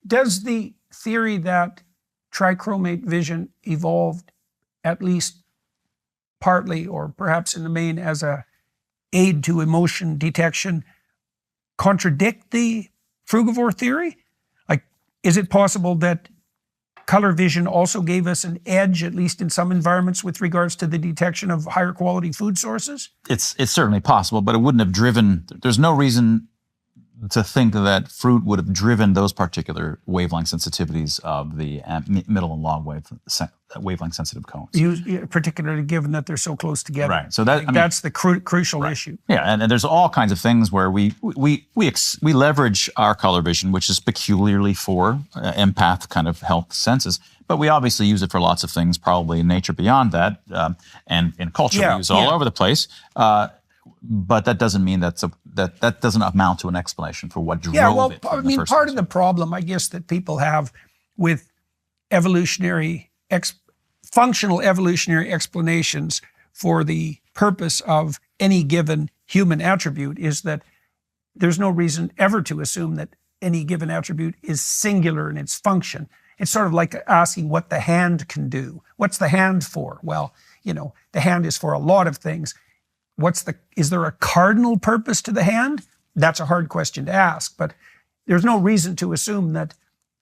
Does the theory that trichromate vision evolved at least partly or perhaps in the main as a aid to emotion detection contradict the frugivore theory? Like, is it possible that color vision also gave us an edge, at least in some environments, with regards to the detection of higher quality food sources? It's certainly possible, but it wouldn't have driven, there's no reason to think that fruit would have driven those particular wavelength sensitivities of the middle and long wavelength sensitive cones. Particularly given that they're so close together. Right. So that, that's the crucial issue. Yeah, and there's all kinds of things where we leverage our color vision, which is peculiarly for empath kind of health senses. But we obviously use it for lots of things, probably in nature beyond that, and in culture we use it all over the place. But that doesn't mean that doesn't amount to an explanation for what drove it. I mean, part of the problem, I guess, that people have with functional evolutionary explanations for the purpose of any given human attribute is that there's no reason ever to assume that any given attribute is singular in its function. It's sort of like asking what the hand can do. What's the hand for? Well, the hand is for a lot of things. Is there a cardinal purpose to the hand? That's a hard question to ask, but there's no reason to assume that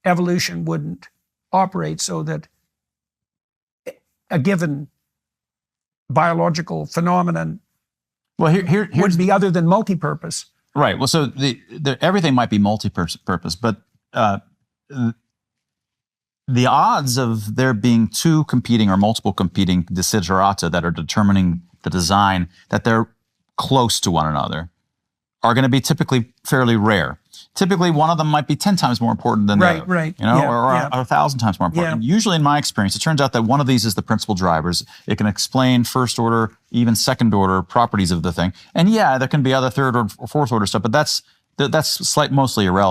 evolution wouldn't operate so that a given biological phenomenon would be other than multi-purpose. Right. Well, so everything might be multi-purpose, but the odds of there being two competing or multiple competing desiderata that are determining the design, that they're close to one another, are going to be typically fairly rare. Typically, one of them might be 10 times more important than the other, or 1,000 times more important. Yeah. Usually, in my experience, it turns out that one of these is the principal drivers. It can explain first order, even second order properties of the thing. And yeah, there can be other third or fourth order stuff, but that's mostly irrelevant.